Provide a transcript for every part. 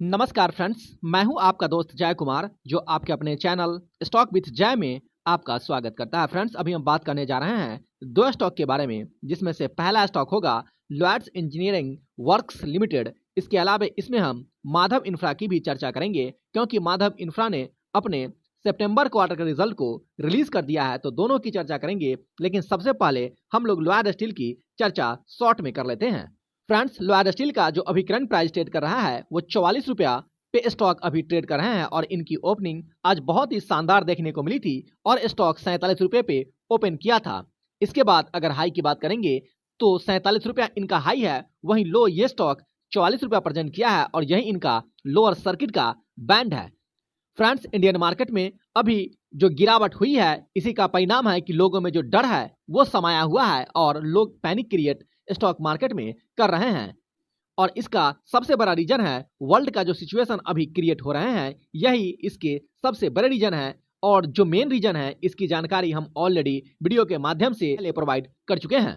नमस्कार फ्रेंड्स, मैं हूं आपका दोस्त जय कुमार, जो आपके अपने चैनल स्टॉक विथ जय में आपका स्वागत करता है। फ्रेंड्स, अभी हम बात करने जा रहे हैं दो स्टॉक के बारे में, जिसमें से पहला स्टॉक होगा लॉयड्स इंजीनियरिंग वर्क्स लिमिटेड। इसके अलावा इसमें हम माधव इंफ्रा की भी चर्चा करेंगे, क्योंकि माधव इंफ्रा ने अपने सितंबर क्वार्टर के रिजल्ट को रिलीज कर दिया है, तो दोनों की चर्चा करेंगे। लेकिन सबसे पहले हम लोग लॉयड स्टील की चर्चा शॉर्ट में कर लेते हैं। फ्रेंड्स, लॉयड स्टील का जो अभी करंट प्राइस ट्रेड कर रहा है वो 44 रुपया पे स्टॉक अभी ट्रेड कर रहे हैं, और इनकी ओपनिंग आज बहुत ही शानदार देखने को मिली थी और स्टॉक 47 रुपये पे ओपन किया था। इसके बाद अगर हाई की बात करेंगे तो 47 रुपया इनका हाई है, वहीं लो ये स्टॉक 44 रुपया प्रेजेंट किया है और यही इनका लोअर सर्किट का बैंड है। फ्रेंड्स, इंडियन मार्केट में अभी जो गिरावट हुई है, इसी का परिणाम है कि लोगों में जो डर है वो समाया हुआ है और लोग पैनिक क्रिएट स्टॉक मार्केट में कर रहे हैं। और इसका सबसे बड़ा रीजन है वर्ल्ड का जो सिचुएशन अभी क्रिएट हो रहे हैं, यही इसके सबसे बड़े रीजन है। और जो मेन रीजन है, इसकी जानकारी हम ऑलरेडी वीडियो के माध्यम से प्रोवाइड कर चुके हैं।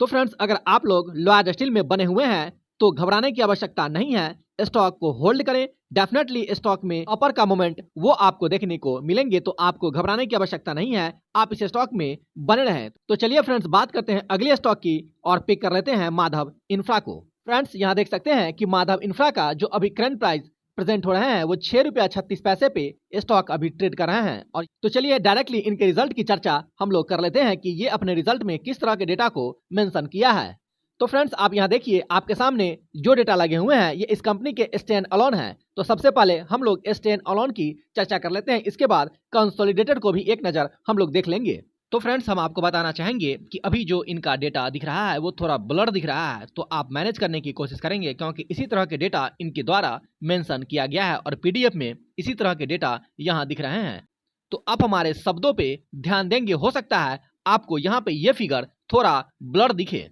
तो फ्रेंड्स, अगर आप लोग लॉयड स्टील में बने हुए हैं तो घबराने की आवश्यकता नहीं है, स्टॉक को होल्ड करें। डेफिनेटली स्टॉक में अपर का मोमेंट वो आपको देखने को मिलेंगे, तो आपको घबराने की आवश्यकता नहीं है, आप इस स्टॉक में बने रहें। तो चलिए फ्रेंड्स, बात करते हैं अगले स्टॉक की और पिक कर लेते हैं माधव इंफ्रा को। फ्रेंड्स, यहाँ देख सकते हैं कि माधव इंफ्रा का जो अभी करंट प्राइस प्रेजेंट हो रहे हैं वो 6 रुपया 36 पैसे पे स्टॉक अभी ट्रेड कर रहे हैं। और तो चलिए डायरेक्टली इनके रिजल्ट की चर्चा हम लोग कर लेते हैं कि ये अपने रिजल्ट में किस तरह के डेटा को मेंशन किया है। तो फ्रेंड्स, आप यहाँ देखिए, आपके सामने जो डेटा लगे हुए हैं ये इस कंपनी के स्टैंड अलोन है। तो सबसे पहले हम लोग स्टैंड अलोन की चर्चा कर लेते हैं, इसके बाद कंसोलिडेटेड को भी एक नजर हम लोग देख लेंगे। तो फ्रेंड्स, हम आपको बताना चाहेंगे कि अभी जो इनका डेटा दिख रहा है वो थोड़ा ब्लर दिख रहा है, तो आप मैनेज करने की कोशिश करेंगे, क्योंकि इसी तरह के डेटा इनके द्वारा मेंशन किया गया है और पीडीएफ में इसी तरह के डेटा यहाँ दिख रहे हैं। तो आप हमारे शब्दों पे ध्यान देंगे, हो सकता है आपको यहाँ पे ये फिगर थोड़ा ब्लर दिखे।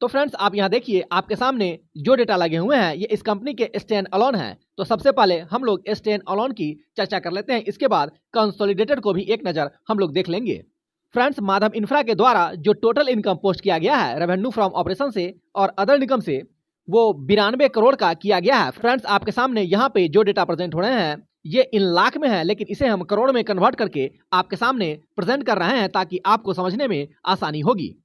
तो फ्रेंड्स, आप यहाँ देखिए, आपके सामने जो डेटा लगे हुए हैं ये इस कंपनी के स्टैंड अलोन है। तो सबसे पहले हम लोग स्टैंड अलोन की चर्चा कर लेते हैं, इसके बाद कंसोलिडेटेड को भी एक नजर हम लोग देख लेंगे। फ्रेंड्स, माधव इंफ्रा के द्वारा जो टोटल इनकम पोस्ट किया गया है रेवेन्यू फ्रॉम ऑपरेशन से और अदर इनकम से, वो 92 करोड़ का किया गया है। फ्रेंड्स, आपके सामने यहाँ पे जो डेटा प्रेजेंट हो रहे हैं ये इन लाख में है, लेकिन इसे हम करोड़ में कन्वर्ट करके आपके सामने प्रेजेंट कर रहे हैं ताकि आपको समझने में आसानी होगी।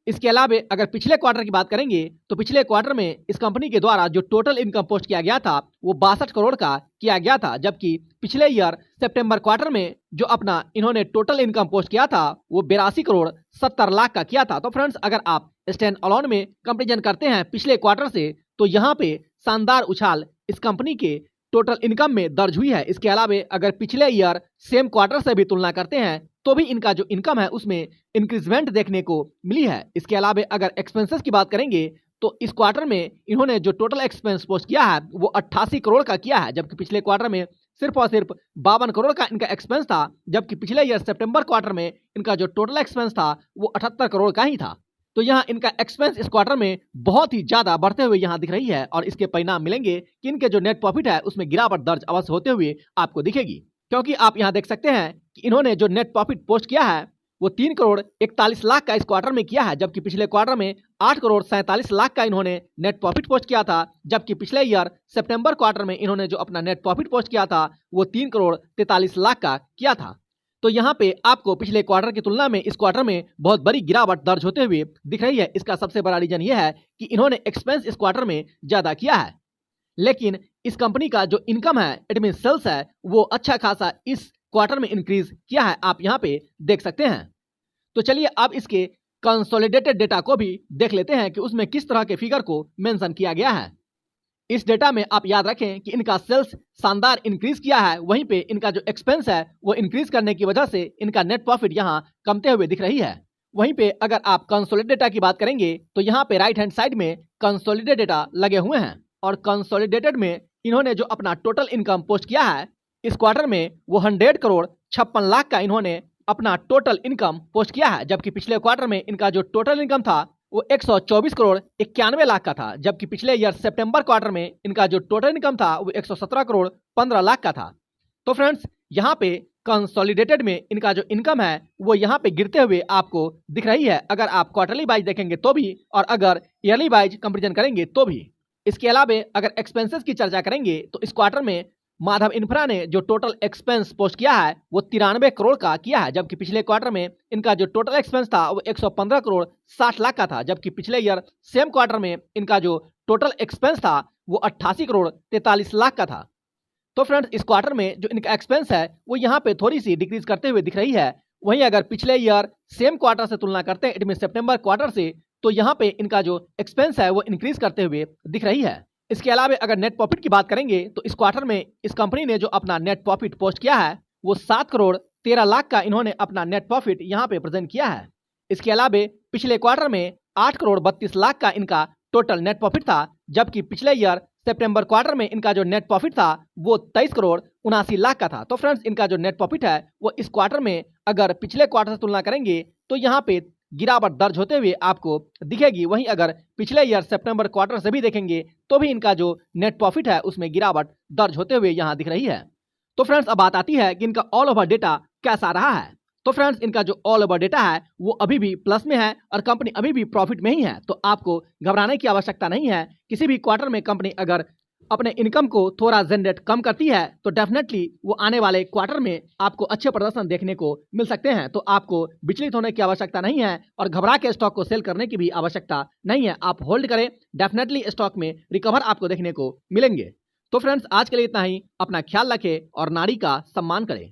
इसके अलावा अगर पिछले क्वार्टर की बात करेंगे तो पिछले क्वार्टर में इस कंपनी के द्वारा जो टोटल इनकम पोस्ट किया गया था वो 62 करोड़ का किया गया था, जबकि पिछले ईयर सितंबर क्वार्टर में जो अपना इन्होंने टोटल इनकम पोस्ट किया था वो 82 करोड़ 70 लाख का किया था। तो फ्रेंड्स, अगर आप स्टैंड अलोन में कंपेरिजन करते हैं पिछले क्वार्टर से, तो यहाँ पे शानदार उछाल इस कंपनी के टोटल इनकम में दर्ज हुई है। इसके अलावा अगर पिछले ईयर सेम क्वार्टर से भी तुलना करते हैं तो भी इनका जो इनकम है उसमें इंक्रीजमेंट देखने को मिली है। इसके अलावा अगर एक्सपेंसेस की बात करेंगे तो इस क्वार्टर में इन्होंने जो टोटल एक्सपेंस पोस्ट किया है वो 88 करोड़ का किया है, जबकि पिछले क्वार्टर में सिर्फ और सिर्फ 52 करोड़ का इनका एक्सपेंस था, जबकि पिछले ईयर सितंबर क्वार्टर में इनका जो टोटल एक्सपेंस था वो 78 करोड़ का ही था। तो यहाँ इनका एक्सपेंस इस क्वार्टर में बहुत ही ज्यादा बढ़ते हुए यहाँ दिख रही है, और इसके परिणाम मिलेंगे कि इनके जो नेट प्रॉफिट है उसमें गिरावट दर्ज अवश्य होते हुए आपको दिखेगी, क्योंकि आप यहाँ देख सकते हैं कि इन्होंने जो नेट प्रॉफिट पोस्ट किया है वो 3 करोड़ 41 लाख का इस क्वार्टर में किया है, जबकि पिछले क्वार्टर में 8 करोड़ 47 लाख का इन्होंने नेट प्रॉफिट पोस्ट किया था, जबकि पिछले ईयर सितंबर क्वार्टर में इन्होंने जो अपना नेट प्रॉफिट पोस्ट किया था वो 3 करोड़ 43 लाख का किया था। तो यहाँ पे आपको पिछले क्वार्टर की तुलना में इस क्वार्टर में बहुत बड़ी गिरावट दर्ज होते हुए दिख रही है। इसका सबसे बड़ा रीजन ये है कि इन्होंने एक्सपेंस इस क्वार्टर में ज्यादा किया है, लेकिन इस कंपनी का जो इनकम है, इट मीन सेल्स है, वो अच्छा खासा इस क्वार्टर में इंक्रीज किया है, आप यहाँ पे देख सकते हैं। तो चलिए अब इसके कंसोलिडेटेड डेटा को भी देख लेते हैं कि उसमें किस तरह के फिगर को मेंशन किया गया है। इस डेटा में आप याद रखें कि इनका सेल्स शानदार इंक्रीज किया है, वहीं पे इनका जो एक्सपेंस है वो इंक्रीज करने की वजह से इनका नेट प्रॉफिट यहाँ कमते हुए दिख रही है। वहीं पे अगर आप कंसोलिडेटेड डेटा की बात करेंगे तो यहाँ पे राइट हैंड साइड में कंसोलिडेटेड डेटा लगे हुए हैं, और कंसोलिडेटेड में इन्होंने जो अपना टोटल इनकम पोस्ट किया है इस क्वार्टर में वो 100 करोड़ 56 लाख का इन्होंने अपना टोटल इनकम पोस्ट किया है, जबकि पिछले क्वार्टर में इनका जो टोटल इनकम था वो 124 करोड़ 91 लाख का था, जबकि पिछले ईयर सितंबर क्वार्टर में इनका जो टोटल इनकम था वो 117 करोड़ 15 लाख का था। तो फ्रेंड्स, यहाँ पे कंसोलिडेटेड में इनका जो इनकम है वो यहाँ पे गिरते हुए आपको दिख रही है, अगर आप क्वार्टरली वाइज देखेंगे तो भी और अगर ईयरली वाइज कंपेरिजन करेंगे तो भी। इसके अलावा अगर एक्सपेंसेस की चर्चा करेंगे तो इस क्वार्टर में माधव इंफ्रा ने जो टोटल एक्सपेंस पोस्ट किया है वो 93 करोड़ का किया है, जबकि पिछले क्वार्टर में इनका जो टोटल एक्सपेंस था वो 115 करोड़ 60 लाख का था, जबकि पिछले ईयर सेम क्वार्टर में इनका जो टोटल एक्सपेंस था वो 88 करोड़ 43 लाख का था। तो फ्रेंड्स इस क्वार्टर में जो इनका एक्सपेंस है वो यहाँ पे थोड़ी सी डिक्रीज करते हुए दिख रही है। वहीं अगर पिछले ईयर सेम क्वार्टर से तुलना करते हैं, इट मीन सितंबर क्वार्टर से, तो यहाँ पे इनका जो एक्सपेंस है वो इंक्रीज करते हुए दिख रही है। इसके अलावा अगर नेट प्रॉफिट की बात करेंगे तो इस क्वार्टर में इस कंपनी ने जो अपना नेट प्रॉफिट पोस्ट किया है वो 7 करोड़ 13 लाख का इन्होंने अपना नेट प्रॉफिट यहाँ पे प्रेजेंट किया है। इसके अलावा पिछले क्वार्टर में 8 करोड़ 32 लाख का इनका टोटल नेट प्रॉफिट था, जबकि पिछले ईयर सितंबर क्वार्टर में इनका जो नेट प्रॉफिट था वो 23 करोड़ 79 लाख का था। तो फ्रेंड्स इनका जो नेट प्रॉफिट है वो इस क्वार्टर में अगर पिछले क्वार्टर से तुलना करेंगे तो यहाँ पे गिरावट दर्ज होते हुए आपको दिखेगी। वहीं अगर पिछले ईयर सितंबर क्वार्टर से भी देखेंगे तो भी इनका जो नेट प्रॉफिट है उसमें गिरावट दर्ज होते हुए यहाँ दिख रही है। तो फ्रेंड्स अब बात आती है कि इनका ऑल ओवर डेटा कैसा रहा है। तो फ्रेंड्स इनका जो ऑल ओवर डेटा है वो अभी भी प्लस में है और कंपनी अभी भी प्रॉफिट में ही है। तो आपको घबराने की आवश्यकता नहीं है। किसी भी क्वार्टर में कंपनी अगर अपने इनकम को थोड़ा जनरेट कम करती है तो डेफिनेटली वो आने वाले क्वार्टर में आपको अच्छे प्रदर्शन देखने को मिल सकते हैं। तो आपको विचलित होने की आवश्यकता नहीं है और घबरा के स्टॉक को सेल करने की भी आवश्यकता नहीं है। आप होल्ड करें, डेफिनेटली स्टॉक में रिकवर आपको देखने को मिलेंगे। तो फ्रेंड्स आज के लिए इतना ही। अपना ख्याल रखें और नारी का सम्मान करें।